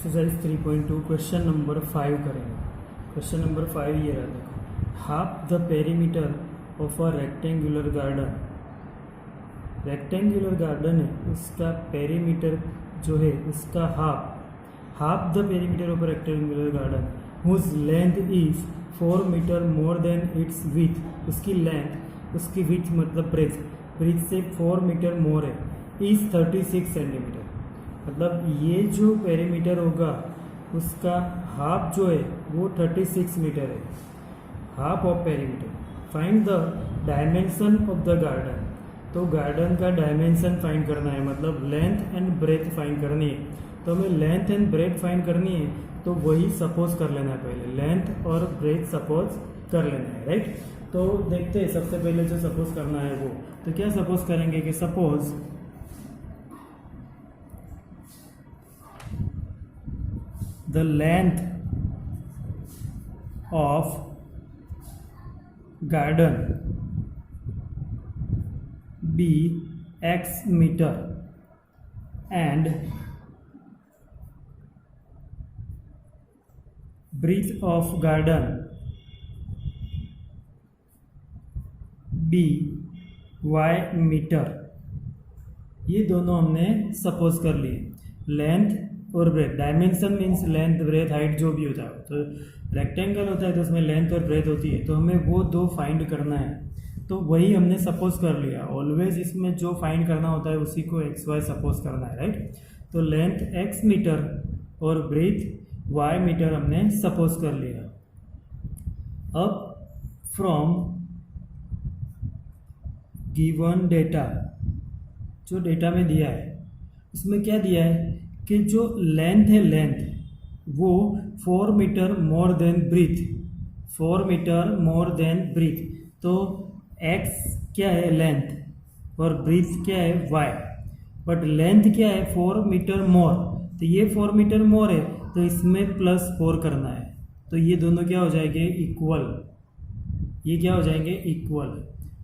Exercise 3.2 question number 5 करेंगे। Question number 5 ये रहा, देखो, half the perimeter of a rectangular garden. Rectangular garden है, उसका पेरीमीटर जो है उसका half the perimeter of a rectangular garden whose length is 4 metre more than its width. उसकी लेंथ, उसकी विथ मतलब ब्रेथ से 4 मीटर मोर है, इज 36 सेंटीमीटर। मतलब ये जो पेरीमीटर होगा उसका हाफ जो है वो 36 मीटर है, half of perimeter. Find the dimension of the garden. तो गार्डन का डायमेंशन फाइंड करना है, मतलब लेंथ एंड ब्रेथ फाइंड करनी है। तो हमें लेंथ एंड ब्रेथ फाइंड करनी है, तो वही सपोज कर लेना है, पहले लेंथ और ब्रेथ सपोज कर लेना है, राइट। तो देखते हैं, सबसे पहले जो सपोज करना है वो, तो क्या सपोज करेंगे कि suppose the length of garden be x meter and breadth of garden be y meter। ये दोनों हमने सपोज कर लिए, लेंथ और breadth. Dimension means length breadth height जो भी होता है, तो रेक्टेंगल होता है तो उसमें लेंथ और ब्रेथ होती है, तो हमें वो दो फाइंड करना है, तो वही हमने सपोज कर लिया। ऑलवेज इसमें जो फाइंड करना होता है उसी को एक्स वाई सपोज करना है, राइट। तो लेंथ एक्स मीटर और ब्रेथ वाई मीटर हमने सपोज कर लिया। अब फ्रॉम गिवन डेटा, जो डेटा में दिया है उसमें क्या दिया है कि जो लेंथ है, लेंथ वो 4 metre more than breadth, 4 metre more than breadth. तो x क्या है लेंथ और ब्रीथ क्या है y, बट लेंथ क्या है 4 मीटर मोर, तो ये 4 मीटर मोर है तो इसमें +4 करना है, तो ये दोनों क्या हो जाएंगे इक्वल, ये क्या हो जाएंगे इक्वल।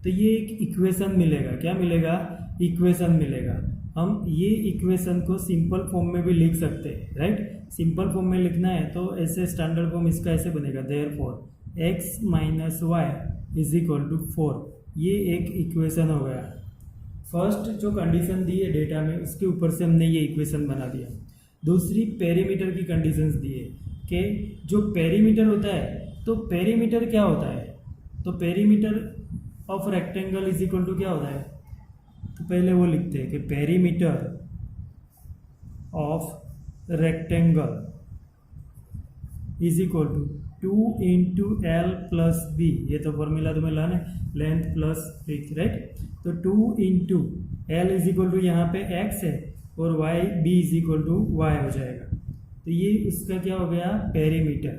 तो ये एक इक्वेशन मिलेगा, क्या मिलेगा इक्वेशन मिलेगा। हम ये इक्वेशन को सिंपल फॉर्म में भी लिख सकते हैं, राइट। सिंपल फॉर्म में लिखना है तो ऐसे स्टैंडर्ड फॉर्म इसका ऐसे बनेगा, therefore x minus y is equal to 4। ये एक इक्वेशन हो गया। फर्स्ट जो कंडीशन दी है डेटा में उसके ऊपर से हमने ये इक्वेशन बना दिया। दूसरी पेरीमीटर की कंडीशंस दी है कि जो पेरीमीटर होता है, तो पेरीमीटर क्या होता है, तो perimeter of rectangle is equal to क्या होता है, तो पहले वो लिखते हैं कि perimeter of rectangle is equal to 2 into L plus B. ये तो फॉर्मूला तुम्हें लाना है, लेंथ प्लस ब्रेथ, राइट। तो 2 into L is equal to यहाँ पे एक्स है और y B is equal to y हो जाएगा। तो ये इसका क्या हो गया पेरीमीटर।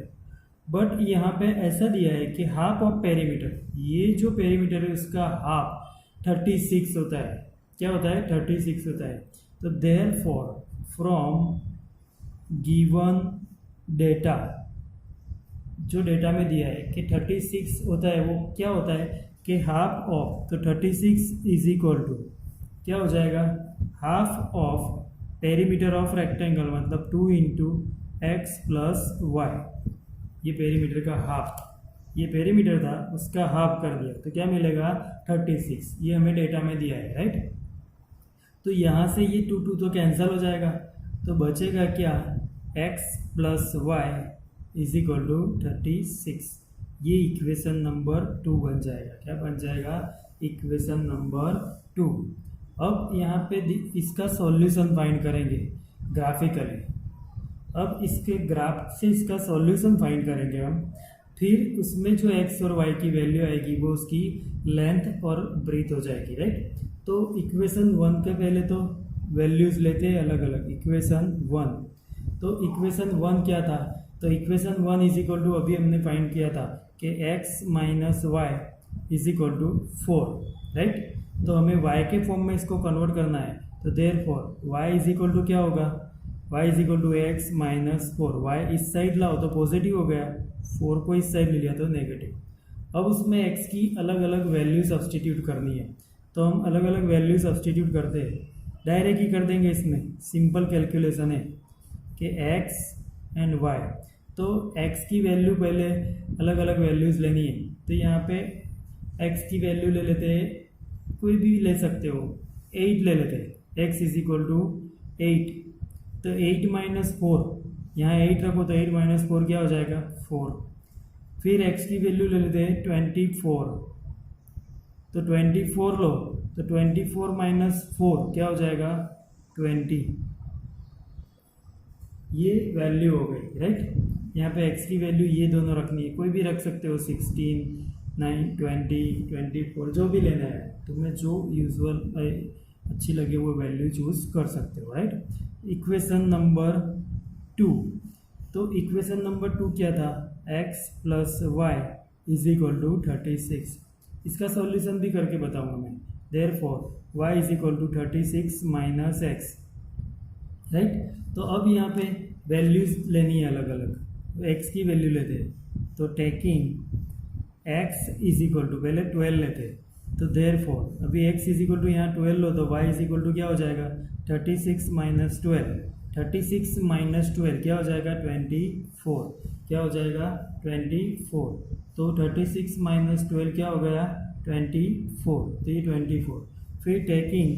बट यहाँ पे ऐसा दिया है कि हाफ ऑफ पेरीमीटर, ये जो पेरीमीटर है उसका हाफ 36 होता है, क्या होता है 36 होता है। तो देयरफॉर फ्रॉम गिवन डेटा, जो डेटा में दिया है कि 36 होता है, वो क्या होता है कि हाफ ऑफ, तो 36 इज इक्वल टू क्या हो जाएगा half of perimeter of rectangle, मतलब 2 इंटू एक्स प्लस वाई। ये पेरीमीटर का हाफ, ये पेरीमीटर था उसका हाफ कर दिया, तो क्या मिलेगा 36। ये हमें डेटा में दिया है, राइट। तो यहाँ से ये 2 तो कैंसिल हो जाएगा, तो बचेगा क्या x plus y is equal to 36। ये इक्वेशन नंबर 2 बन जाएगा, क्या बन जाएगा इक्वेशन नंबर 2। अब यहाँ पे इसका सॉल्यूशन फाइंड करेंगे ग्राफिकली। अब इसके ग्राफ से इसका सॉल्यूशन फाइंड करेंगे हम, फिर उसमें जो x और y की वैल्यू आएगी वो उसकी लेंथ और ब्रीथ हो जाएगी, राइट। तो इक्वेशन 1 के पहले तो वैल्यूज लेते हैं अलग अलग। इक्वेशन 1, तो इक्वेशन 1 क्या था, तो इक्वेशन 1 इज इक्वल टू अभी हमने फाइंड किया था कि x minus y is equal to 4, right. तो हमें y के फॉर्म में इसको कन्वर्ट करना है, तो therefore y is equal to क्या होगा, y is equal to X minus 4। Y इस साइड लाओ तो पॉजिटिव हो गया, 4 को इस साइड ले लिया तो नेगेटिव। अब उसमें x की अलग अलग वैल्यू सब्सटीट्यूट करनी है, तो हम अलग अलग वैल्यू सब्सटीट्यूट करते हैं, डायरेक्ट ही कर देंगे, इसमें सिंपल कैलकुलेशन है। कि x एंड y, तो x की वैल्यू पहले अलग अलग वैल्यूज़ लेनी है। तो यहाँ पे x की वैल्यू ले लेते हैं, कोई भी ले सकते हो, 8 ले लेते हैं, x इज इक्वल टू 8। तो 8 माइनस 4, यहाँ 8 रखो तो 8 माइनस 4 क्या हो जाएगा 4। फिर x की वैल्यू ले लेते हैं 24, तो 24 लो तो 24 माइनस 4 क्या हो जाएगा 20। ये वैल्यू हो गई, राइट। यहाँ पे x की वैल्यू ये दोनों रखनी है, कोई भी रख सकते हो, 16, 9, 20, 24, जो भी लेना है तुम्हें, जो यूजुअल अच्छी लगे वो वैल्यू चूज कर सकते हो, राइट। इक्वेशन नंबर 2, तो इक्वेशन नंबर 2 क्या था, x plus y is equal to 36। इसका सॉल्यूशन भी करके बताऊंगा मैं। Therefore y is equal to 36 minus X, right. तो अब यहाँ पे वैल्यूज लेनी है अलग अलग, x की वैल्यू लेते हैं, तो taking x is equal to पहले 12 लेते हैं, तो देयरफॉर अभी x इज इक्वल टू यहाँ 12 लो तो y इज इक्वल टू क्या हो जाएगा 36 माइनस 12, 36 माइनस 12 क्या हो जाएगा 24, क्या हो जाएगा 24। तो 36 माइनस 12 क्या हो गया 24, तो ये 24। फिर taking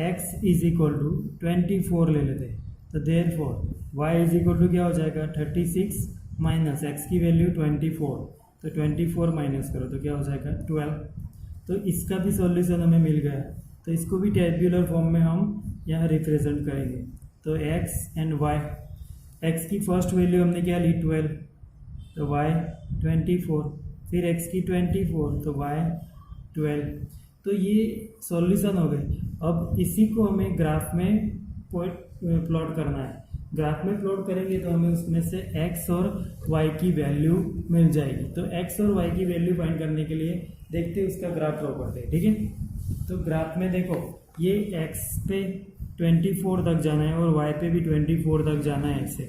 x is equal to 24 ले लेते हैं, तो therefore y is equal to क्या हो जाएगा 36 माइनस x की वैल्यू 24, तो 24 माइनस करो तो क्या हो जाएगा 12। तो इसका भी सॉल्यूशन हमें मिल गया, तो इसको भी टेबुलर फॉर्म में हम यहाँ रिप्रेजेंट करेंगे। तो x एंड y, x की फर्स्ट वैल्यू हमने क्या ली 12, तो y 24, फिर x की 24 तो y 12। तो ये सॉल्यूशन हो गए। अब इसी को हमें ग्राफ में प्लॉट करना है। ग्राफ में प्लॉट करेंगे तो हमें उसमें से x और y की वैल्यू मिल जाएगी। तो x और y की वैल्यू फाइंड करने के लिए देखते हैं उसका ग्राफ ड्रॉ करते हैं, ठीक है। तो ग्राफ में देखो ये x पे 24 तक जाना है और y पे भी 24 तक जाना है ऐसे।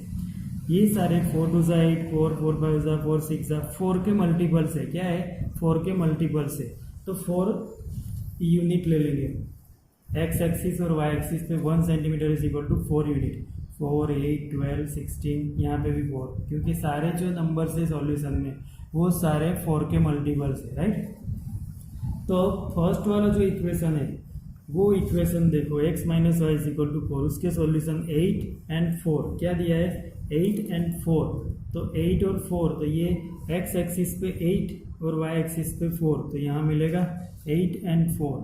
ये सारे 4 2 8, 4 4 5 4 6 4 के मल्टीपल से, क्या है 4 के मल्टीपल से, तो 4 यूनिट ले लेंगे। x एक्सिस और y एक्सिस पे 1 centimetre is equal to 4 unit, 4 8 12 16, यहाँ पे भी 4, क्योंकि सारे जो नंबर से सॉल्यूशन में वो सारे 4 के मल्टीपल से, राइट। तो फर्स्ट वाला जो इक्वेशन है वो इक्वेशन देखो, x minus y is equal to 4, उसके सॉल्यूशन 8 एंड 4 क्या दिया है 8 एंड 4, तो 8 और 4, तो ये x एक्सिस पे 8 और y एक्सिस पे 4, तो यहाँ मिलेगा 8 एंड 4,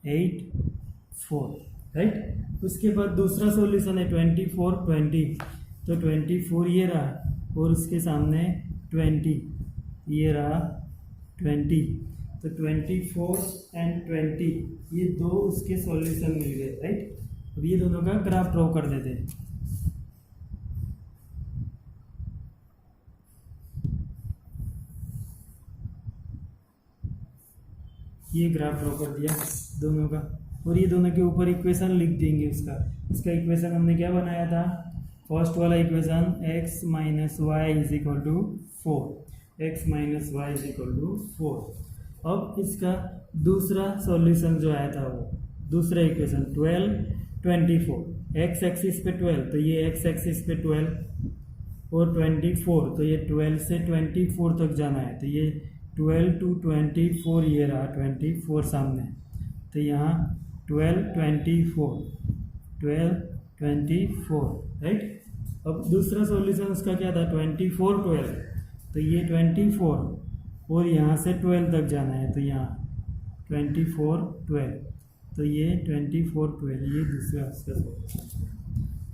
8 4, राइट। उसके बाद दूसरा सॉल्यूशन है 24 20, तो 24 ये रहा और उसके सामने 20 ये रहा 20, तो 24 एंड 20 ये दो उसके सॉल्यूशन मिल गए, राइट। अब ये दोनों का ग्राफ ड्रॉ कर देते हैं। ये ग्राफ ड्रॉ कर दिया दोनों का, और ये दोनों के ऊपर इक्वेशन लिख देंगे उसका इक्वेशन हमने क्या बनाया था, फर्स्ट वाला equation x minus y is equal to 4, x minus y is equal to 4। अब इसका दूसरा सॉल्यूशन जो आया था वो दूसरा इक्वेशन 12 24, x एक्सिस पे 12, तो ये x एक्सिस पे 12 और 24, तो ये 12 से 24 तक जाना है, तो ये 12 to 24 ये रहा 24 सामने, तो यहाँ 12 24 12 24, राइट। अब दूसरा सॉल्यूशन उसका क्या था 24 12, तो ये 24 और यहाँ से 12 तक जाना है, तो यहाँ 24 12, तो ये 24 12, ये दूसरा इसका सॉल्यूशन।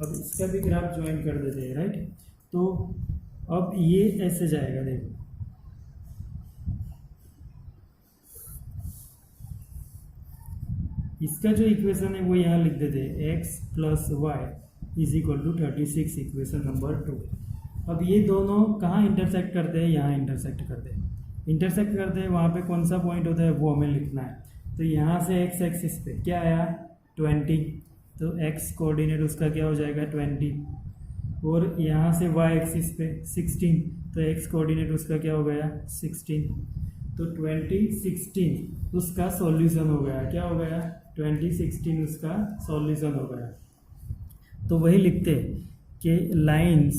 अब इसका भी ग्राफ ज्वाइन कर देते हैं, राइट। तो अब ये ऐसे जाएगा, देखो इसका जो इक्वेशन है वो यहाँ लिख देते हैं, x plus y is equal to 36, equation number 2। अब ये दोनों कहाँ इंटरसेक्ट करते हैं, यहाँ इंटरसेक्ट करते हैं, वहाँ पे कौन सा पॉइंट होता है वो हमें लिखना है। तो यहाँ से x एक्सिस पे क्या आया 20, तो x कोऑर्डिनेट उसका क्या हो जाएगा 20, और यहाँ से y एक्सिस पे 16, तो x कोऑर्डिनेट उसका क्या हो गया 16, तो 20 16 उसका सॉल्यूशन हो गया, क्या हो गया 2016 उसका सॉल्यूशन हो गया। तो वही लिखते कि लाइंस,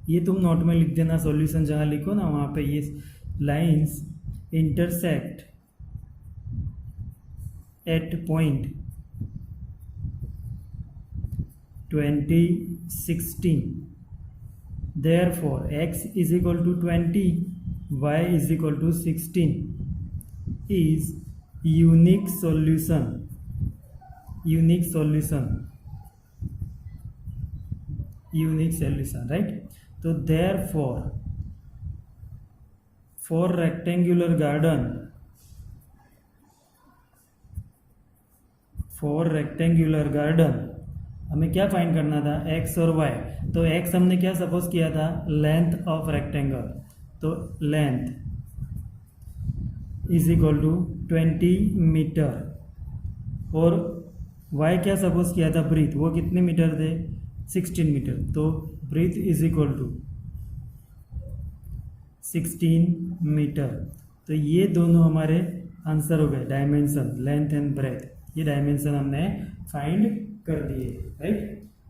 ये तुम नोट में लिख देना, सॉल्यूशन जहाँ लिखो ना वहाँ पे ये lines intersect at point 2016, therefore x is equal to 20, y is equal to 16 is unique solution, right? तो therefore for rectangular garden हमें क्या फाइंड करना था, x और y। तो x हमने क्या सपोज किया था, लेंथ ऑफ रेक्टेंगल, तो length is equal to 20 metre, और y क्या सपोज किया था, ब्रीथ, वो कितने मीटर थे, 16 मीटर। तो breadth is equal to 16 metre. तो ये दोनों हमारे आंसर हो गए, डायमेंशन, लेंथ एंड ब्रेथ, ये डायमेंशन हमने फाइंड कर दिए, राइट।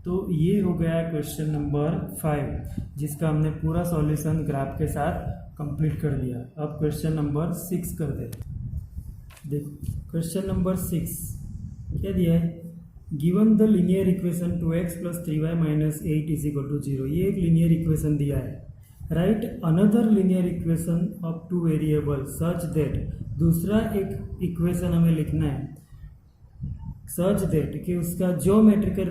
तो ये हो गया क्वेश्चन नंबर 5, जिसका हमने पूरा सॉल्यूशन ग्राफ के साथ कंप्लीट कर दिया। अब क्वेश्चन नंबर 6 कर दे। देखो क्वेश्चन नंबर 6 क्या दिया है, given the linear equation 2x + 3y - 8 = 0। ये एक लीनियर इक्वेशन दिया है। Right another linear equation of 2 variable such that, दूसरा एक इक्वेशन हमें लिखना है सच दैट कि उसका geometrical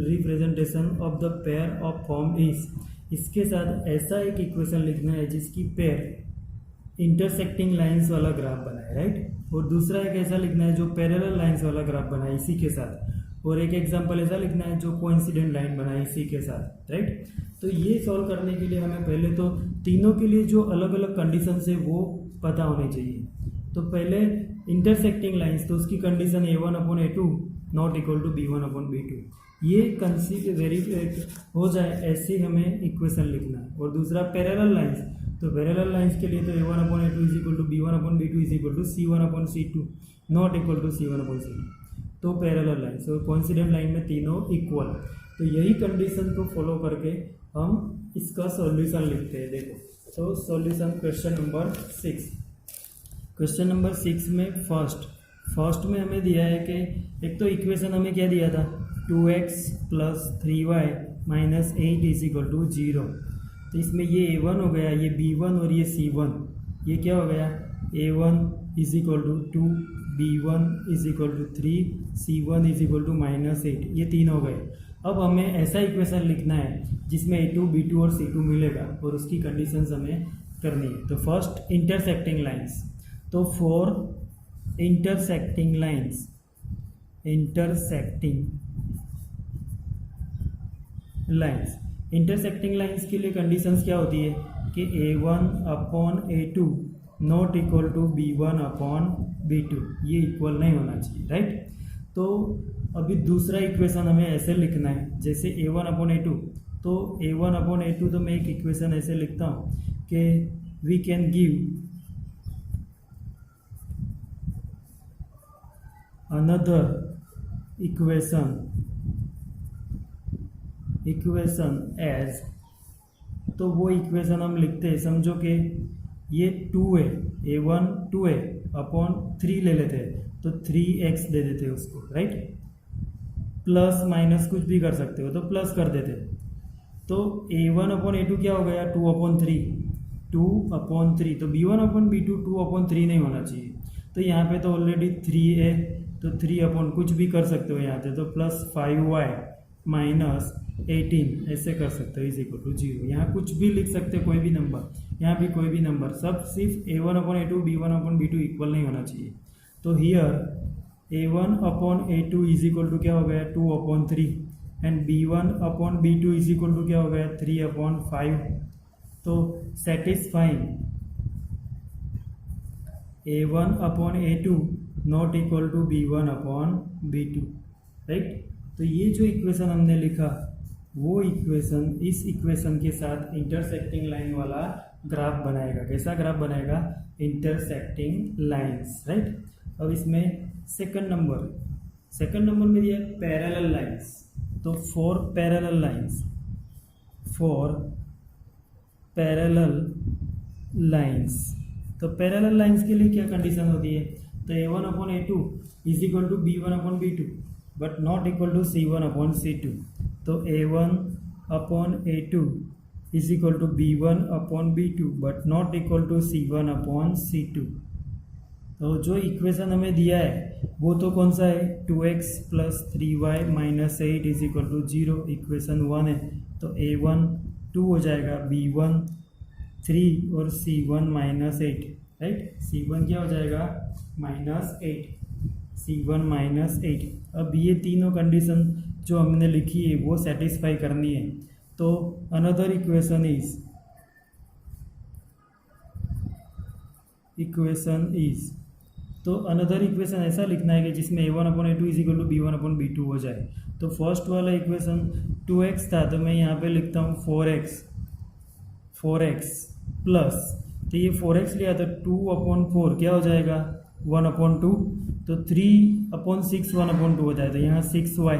representation of the pair of form is, इसके साथ ऐसा एक इक्वेशन लिखना है जिसकी पेयर इंटरसेक्टिंग लाइंस वाला ग्राफ बनाए, राइट। और दूसरा एक ऐसा लिखना है जो पैरेलल लाइंस वाला ग्राफ बनाए इसी के साथ, और एक एग्जांपल ऐसा लिखना है जो कोइंसिडेंट लाइन बनाए इसी के साथ, राइट। तो ये सॉल्व करने के लिए हमें पहले तो तीनों के लिए जो अलग अलग कंडीशन है वो पता होनी चाहिए। तो पहले इंटरसेक्टिंग लाइंस, तो उसकी condition a1/a2 not equal to b1/b2, ये वेरीफाई हो जाए ऐसी हमें इक्वेशन लिखना है। और दूसरा पैरेलल लाइंस, तो पैरेलल लाइंस के लिए तो a1/a2 = b1/b2 = c1/c2 not equal to c1/c2, तो पैरेलल लाइंस और कोइंसिडेंट लाइन में तीनों इक्वल। तो यही कंडीशन को फॉलो करके हम इसका सॉल्यूशन लिखते हैं। देखो तो solution question number 6, question number 6 में फर्स्ट में हमें दिया है कि एक तो इक्वेशन हमें क्या दिया था, 2x + 3y - 8 = 0। तो इसमें ये a1 हो गया, ये b1 और ये c1, ये क्या हो गया, a1 = 2, b1 = 3, c1 = -8, ये तीन हो गए। अब हमें ऐसा इक्वेशन लिखना है जिसमें a2, b2 और c2 मिलेगा, और उसकी कंडीशंस हमें करनी है। तो फर्स्ट इंटरसेक्टिंग लाइंस, तो फॉर इंटरसेक्टिंग लाइंस के लिए कंडीशंस क्या होती है कि a1/a2 not equal to b1/b2, ये इक्वल नहीं होना चाहिए, राइट। तो अभी दूसरा इक्वेशन हमें ऐसे लिखना है जैसे a1/a2, तो a1/a2 तो मैं एक इक्वेशन ऐसे लिखता हूँ कि we can give another equation as, तो वो इक्वेशन हम लिखते हैं, समझो कि ये 2 है, a1 2 है अपॉन 3 ले लेते हैं, तो 3x दे देते हैं उसको, राइट। प्लस माइनस कुछ भी कर सकते हो, तो प्लस कर देते हैं। तो a1/a2 क्या हो गया, 2/3, तो b1/b2 2/3 नहीं होना चाहिए। तो यहाँ पे तो ऑलरेडी 3 है, तो 3 कुछ भी कर सकते हो यहाँ पे, तो +5y - 18 ऐसे कर सकते हो = 0। यहाँ कुछ भी लिख सकते हो, कोई भी नंबर, यहाँ भी कोई भी नंबर, सब सिर्फ a1/a2 b1/b2 इक्वल नहीं होना चाहिए। तो हियर a1/a2 = क्या हो गया, 2/3, एंड b1/b2 = क्या हो गया, 3/5। तो satisfying a1/a2 not equal to b1/b2, right. तो ये जो इक्वेशन हमने लिखा वो इक्वेशन इस इक्वेशन के साथ इंटरसेक्टिंग लाइन वाला ग्राफ बनाएगा। कैसा ग्राफ बनाएगा, इंटरसेक्टिंग लाइंस, राइट। अब इसमें सेकंड नंबर में दिया है पैरेलल लाइंस, तो फॉर पैरेलल लाइंस, तो पैरेलल लाइंस के लिए क्या कंडीशन होती है, तो a1/a2 is equal to b1/b2 but not equal to c1/c2, तो a1/a2 is equal to b1/b2 but not equal to c1/c2। तो जो इक्वेशन हमें दिया है वो तो कौन सा है, 2x + 3y - 8 is equal to 0, equation 1 है। तो a1 2 हो जाएगा, b1 3 और c1 -8, राइट। c1 क्या हो जाएगा -8, c1 -8। अब ये तीनों कंडीशन जो हमने लिखी है वो सेटिस्फाई करनी है। तो अनदर इक्वेशन इज तो अनदर इक्वेशन ऐसा लिखना है कि जिसमें a1/a2 is equal to b1/b2 हो जाए। तो फर्स्ट वाला इक्वेशन 2x था, तो मैं यहाँ पे लिखता हूँ 4x प्लस, तो ये 4x लिया तो 2/4 क्या हो जाएगा 1/2, तो 3/6 1/2 हो जाए, तो यहाँ 6y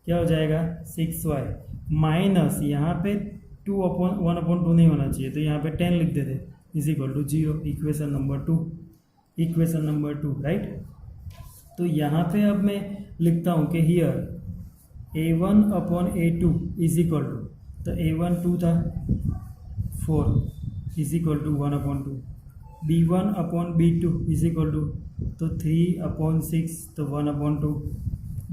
क्या हो जाएगा 6y माइनस यहाँ पे 1/2 नहीं होना चाहिए, तो यहाँ पे 10 लिख देते is equal to 0, equation number 2, right. तो यहाँ पे अब मैं लिखता हूँ कि here a1/a2 is equal to, तो a1 2 था 4 is equal to 1/2, b1/b2 is equal to, तो 3/6 तो 1/2,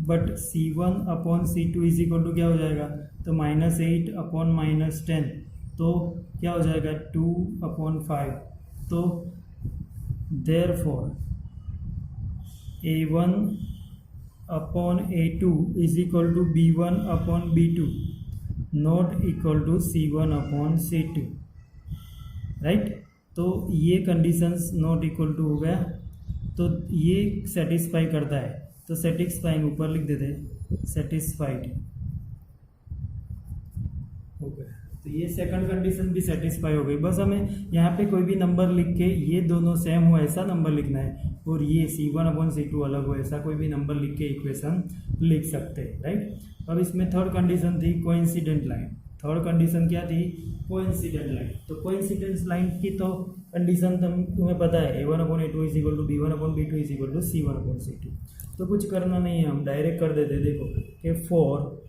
but c1/c2 is equal to क्या हो जाएगा, तो -8/10, तो क्या हो जाएगा 2/5। तो therefore a1/a2 is equal to b1/b2 not equal to c1/c2, right. तो ये कंडीशंस नॉट इक्वल टू हो गया, तो ये सेटिस्फाई करता है, तो सेटिस्फाइंग ऊपर लिख देते, सेटिस्फाइड हो गया। तो ये सेकंड कंडीशन भी सेटिस्फाई हो गई। बस हमें यहाँ पे कोई भी नंबर लिख के ये दोनों सेम हो ऐसा नंबर लिखना है, और ये c1/c2 अलग हो ऐसा कोई भी नंबर लिख के इक्वेशन लिख सकते हैं, राइट। अब इसमें थर्ड कंडीशन थी कोइंसिडेंट लाइन। थर्ड कंडीशन क्या थी, कोइंसिडेंट लाइन। तो कोइंसिडेंस लाइन की तो कंडीशन तुम्हें पता है, a1/a2 is equal to b1/b2 is equal to c1/c2। तो कुछ करना नहीं है, हम डायरेक्ट कर देते, देखो कि फॉर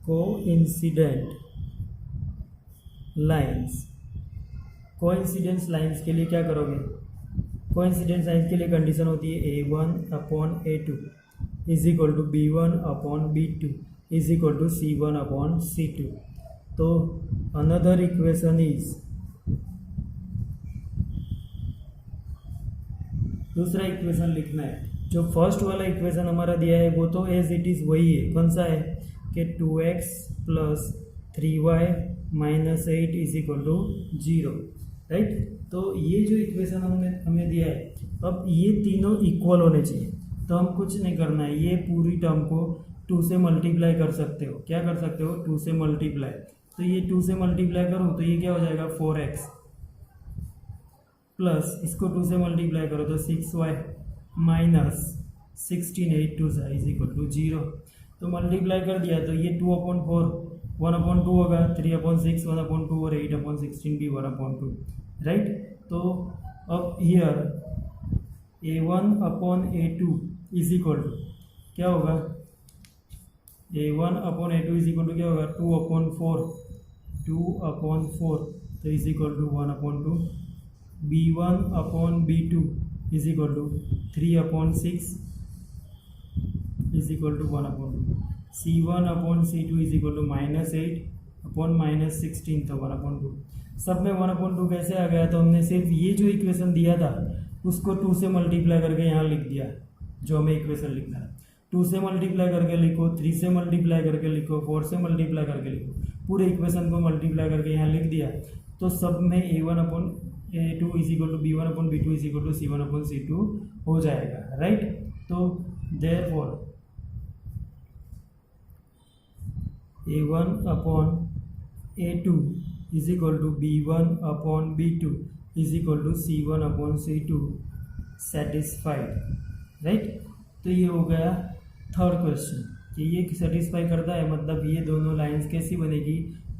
कोइंसिडेंट लाइंस के लिए क्या करोगे, कोइंसिडेंस लाइंस के लिए कंडीशन होती है a1/a2 is equal to b1/b2 is equal to c1/c2। तो अनदर इक्वेशन इज, दूसरा इक्वेशन लिखना है। जो फर्स्ट वाला इक्वेशन हमारा दिया है वो तो एज इट इज़ वही है, कौन सा है कि 2x + 3y - 8 is equal to 0, right. तो ये जो इक्वेशन हमें दिया है, अब ये तीनों इक्वल होने चाहिए, तो हम कुछ नहीं करना है, ये पूरी टर्म को 2 से मल्टीप्लाई कर सकते हो। क्या कर सकते हो, 2 से मल्टीप्लाई, तो ये 2 से मल्टीप्लाई करो तो ये क्या हो जाएगा 4x प्लस इसको 2 से मल्टीप्लाई करो तो 6y minus 16 8 2 is equal to 0। तो मल्टीप्लाई कर दिया तो ये 2/4 1/2 होगा, 3/6 1/2 और 8/16 भी 1/2, राइट। तो अब here a1/a2 is equal to क्या होगा, a1/a2 इज इक्वल टू क्या होगा 2/4 तो is equal to 1/2, b1/b2 is equal to 3/6 is equal to 1/2, c1/c2 is equal to -8/16 तो 1/2। सब में 1/2 कैसे आ गया, तो हमने सिर्फ ये जो इक्वेशन दिया था उसको 2 से मल्टीप्लाई करके यहाँ लिख दिया, जो हमें इक्वेशन लिखना है। 2 से मल्टीप्लाई करके लिखो, 3 से मल्टीप्लाई करके लिखो, 4 से मल्टीप्लाई करके लिखो, पूरे इक्वेशन को मल्टीप्लाई करके यहाँ लिख दिया। तो सब में a1/a2 is equal to b1/b2 is equal to c1/c2 हो जाएगा, राइट। तो therefore a1/a2 is equal to b1/b2 is equal to c1/c2 satisfied, right. तो ये हो गया थर्ड क्वेश्चन कि ये सेटिस्फाई करता है, मतलब ये दोनों लाइंस कैसी बनेगी,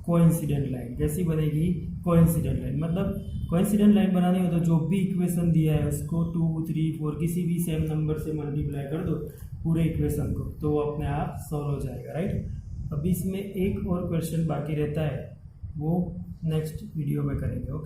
कोइंसिडेंट लाइन। कैसी बनेगी, कोइंसिडेंट लाइन। मतलब कोइंसिडेंट लाइन बनानी हो तो जो भी इक्वेशन दिया है उसको 2, 3, 4 किसी भी सेम नंबर से मल्टीप्लाई कर दो पूरे इक्वेशन को, तो वो अपने आप सॉल्व हो जाएगा, राइट। अभी इसमें एक और क्वेश्चन बाकी रहता है, वो नेक्स्ट वीडियो में करेंगे। ओके।